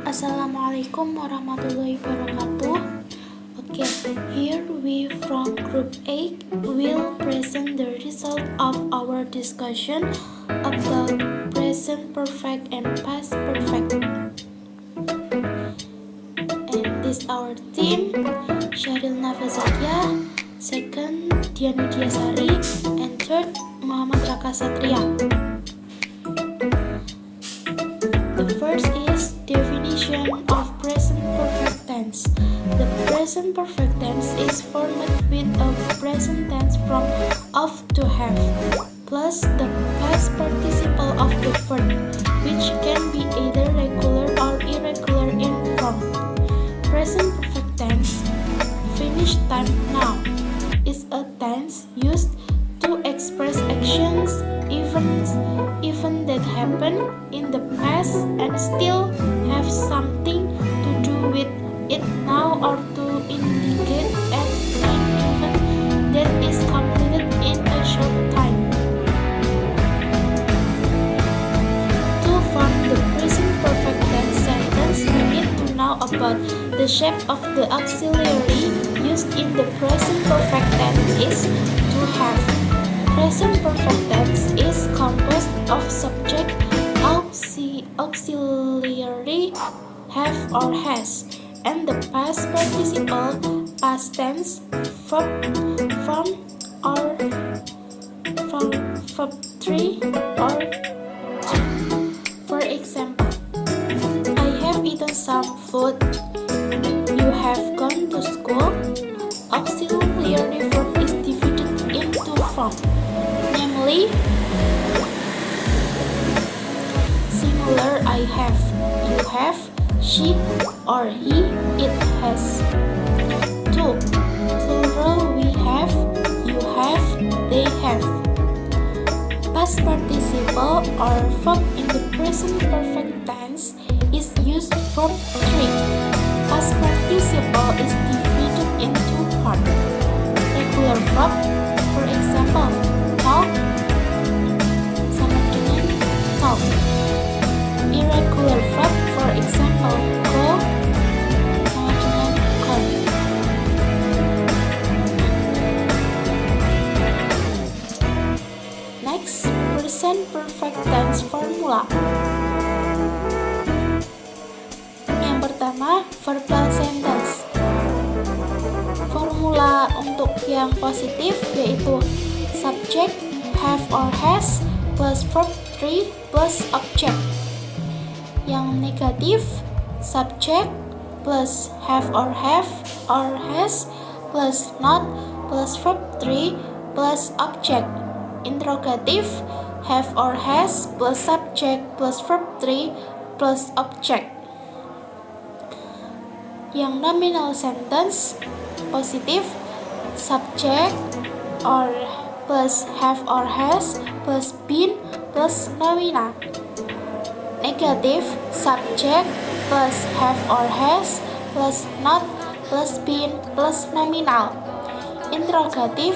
Assalamualaikum warahmatullahi wabarakatuh. Okay, here we from Group A will present the result of our discussion about present perfect and past perfect. And this our team, Syaril Nafazakia, second Dian Widiasari, and third Muhammad Raka Satria. The first is definition of present perfect tense. The present perfect tense is formed with a present tense from of to have plus the past participle of the verb, which can be either regular or irregular in form. Present perfect tense, finished time now, is a tense used to express actions, events that happen in the past and still have something to do with it now, or to indicate an event that is completed in a short time. To form the present perfect tense sentence, we need to know about the shape of the auxiliary used in the present perfect tense is to have. Present perfect tense is composed of subject, auxiliary, have or has, and the past participle, past tense, verb verb 3 or 2. For example, I have eaten some food. You have gone to school. Auxiliary verb is divided into form, namely singular I have, you have, she or he, it has. 2. Plural we have, you have, they have. Past participle or verb in the present perfect tense is used verb 3. Past participle is divided into parts. Regular verb, for example, talk sama dengan talk. Irregular verb, for example, go sama dengan go. Next, present perfect tense formula. Yang pertama, verbal sentence. Formula untuk yang positif yaitu subject, have or has, plus verb 3 plus object. Yang negatif, subject plus have or has plus not plus verb 3 plus object. Interrogative, have or has plus subject plus verb 3 plus object. Yang nominal sentence, positif, subject or plus have or has plus been plus nominal. Negative, subject plus have or has plus not plus been plus nominal. Interrogative,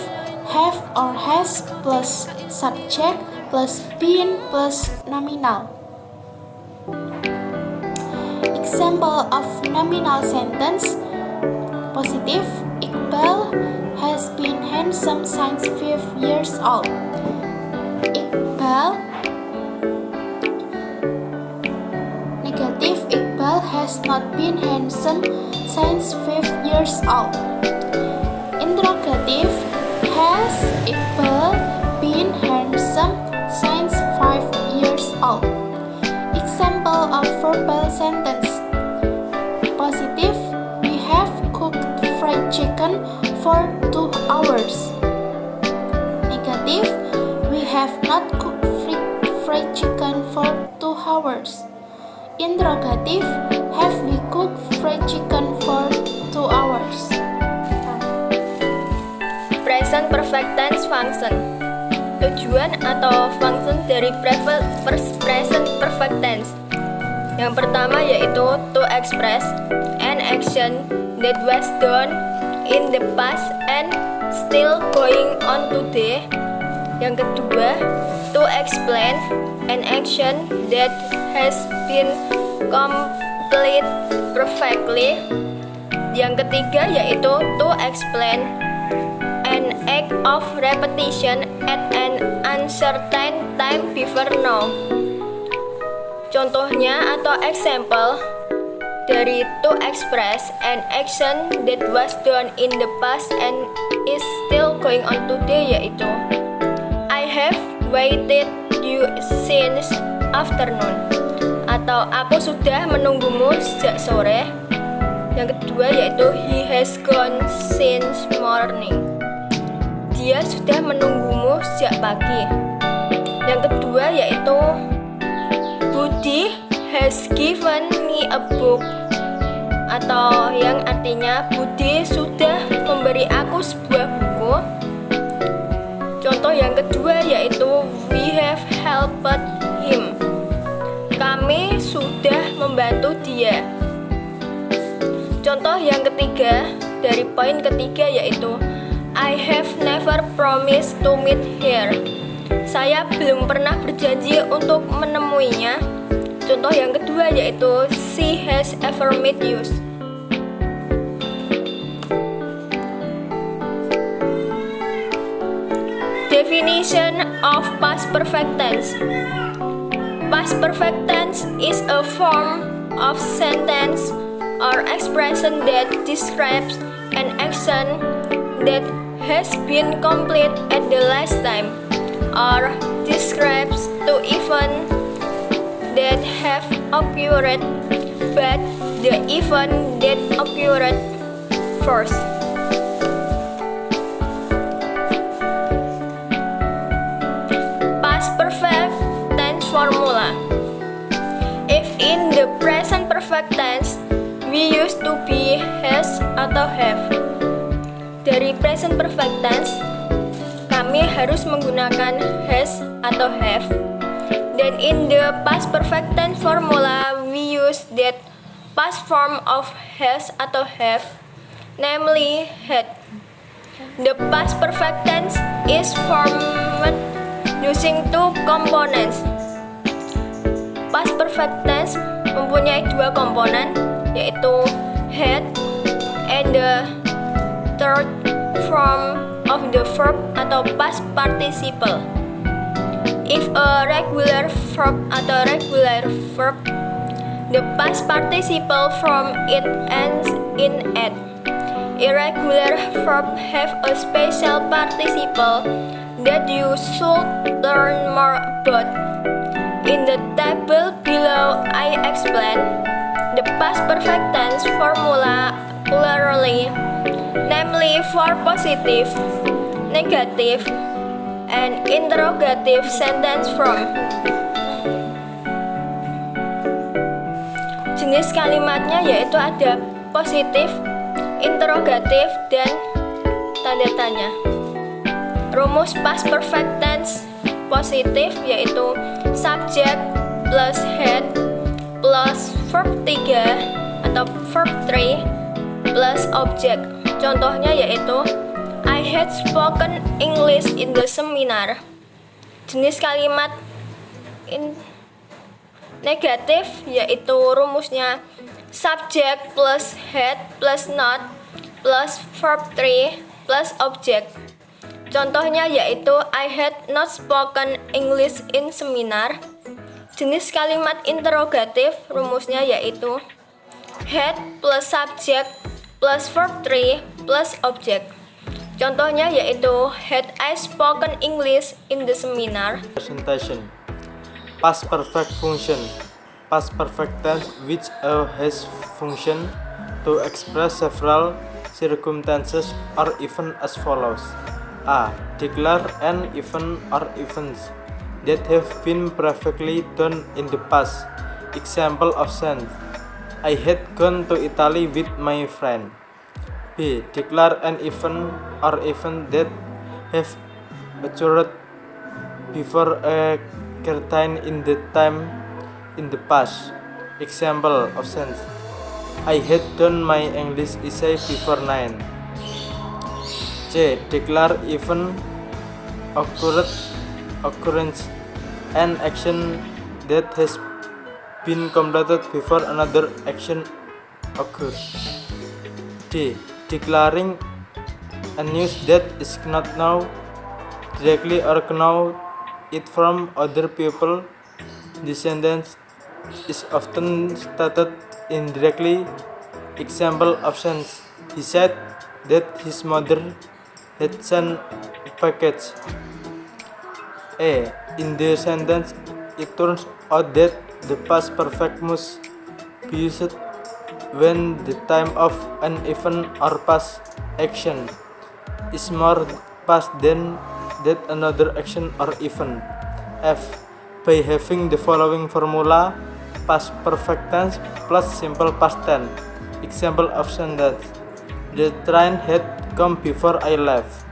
have or has plus subject plus been plus nominal. Example of nominal sentence, positive, Iqbal has been handsome since 5 years old. Iqbal. Negative, Iqbal has not been handsome since 5 years old. Interrogative, has Iqbal been handsome since 5 years old? Example of verbal sentence, positive, we have cooked fried chicken for 2 hours. Negative, we have not cooked fried chicken for 2 hours. Interrogative, have we cooked fried chicken for 2 hours? Present perfect tense function. Tujuan atau function dari present perfect tense. Yang pertama yaitu to express an action that was done in the past and still going on today. Yang kedua, to explain an action that has been complete perfectly. Yang ketiga yaitu to explain an act of repetition at an uncertain time before now. Contohnya atau example dari to express an action that was done in the past and is still going on today yaitu I have waited you since afternoon, atau aku sudah menunggumu sejak sore. Yang kedua yaitu he has gone since morning, dia sudah menunggumu sejak pagi. Yang kedua yaitu Budi has given me a book, atau yang artinya Budi sudah memberi aku sebuah buku. Contoh yang kedua yaitu we have helped him, kami sudah membantu dia. Contoh yang ketiga dari poin ketiga yaitu I have never promised to meet her, saya belum pernah berjanji untuk menemuinya. Contoh yang kedua yaitu she has ever met you. Definition of past perfect tense. Past perfect tense is a form of sentence or expression that describes an action that has been complete at the last time, or describes two events that have occurred, but the event that occurred first. Past perfect tense formula. If in the present perfect tense we use to be, has, atau have. Dari present perfect tense kami harus menggunakan has atau have. Dan in the past perfect tense formula, we use that past form of has atau have, namely had. The past perfect tense is formed using two components. Past perfect tense mempunyai dua komponen, yaitu had and the third form of the verb atau past participle. If a regular verb atau regular verb, the past participle from it ends in ed. Irregular verb have a special participle that you should learn more about. In the table below I explain the past perfect tense formula plurally, namely for positive, negative, and interrogative sentence from. Jenis kalimatnya yaitu ada positif, interrogatif, dan tanda tanya. Rumus past perfect tense positif yaitu subject plus had plus verb 3 atau verb 3 plus object. Contohnya yaitu I had spoken English in the seminar. Jenis kalimat negatif yaitu rumusnya subject plus had plus not plus verb 3 plus object. Contohnya yaitu I had not spoken English in seminar. Jenis kalimat interrogatif rumusnya yaitu had plus subject plus verb 3 plus object. Contohnya yaitu had I spoken English in the seminar. Presentation. Past perfect function. Past perfect tense which has function to express several circumstances or events as follows. A. Declare an event or events that have been perfectly done in the past. Example of sentence: I had gone to Italy with my friend. B. Declare an event or event that have occurred before a certain in the time in the past. Example of sentence: I had done my English essay before 9. C. Declare event occurrence an action that has been completed before another action occurs. D. Declaring a news that is not known directly or know it from other people. The sentence is often stated indirectly. Example options: he said that his mother had sent a package. A. In the sentence, it turns out that the past perfect must be used when the time of an event or past action is more past than that another action or event. F. By having the following formula: past perfect tense plus simple past tense. Example of sentence: the train had come before I left.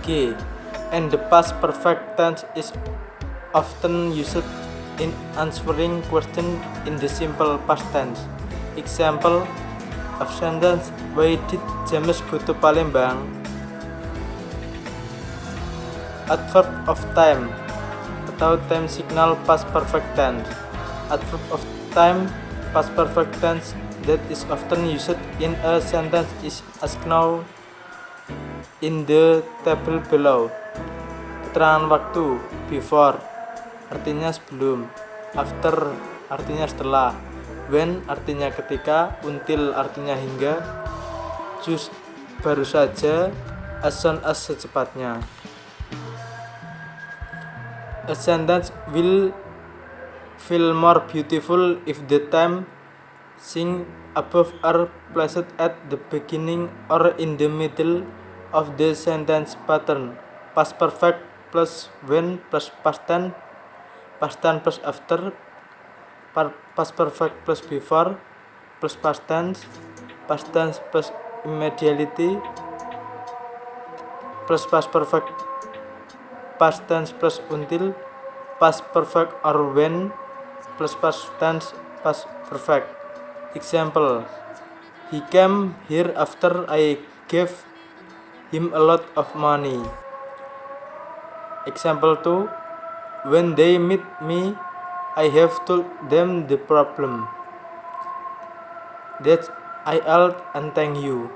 G. And the past perfect tense is often used in answering questions in the simple past tense. Example of sentence: why did James go to Palembang? Adverb of time atau time signal past perfect tense. Adverb of time past perfect tense that is often used in a sentence is as known in the table below. Keterangan waktu: before artinya sebelum, after artinya setelah, when artinya ketika, until artinya hingga, just baru saja, as soon as secepatnya. A sentence will feel more beautiful if the time sing above are placed at the beginning or in the middle of the sentence pattern. Past perfect plus when plus past tense plus after, past perfect plus before plus past tense plus immediately plus past perfect past tense plus until, past perfect or when plus past tense past perfect. Example: he came here after I gave him a lot of money. Example 2: when they meet me, I have told them the problem. That's I and thank you.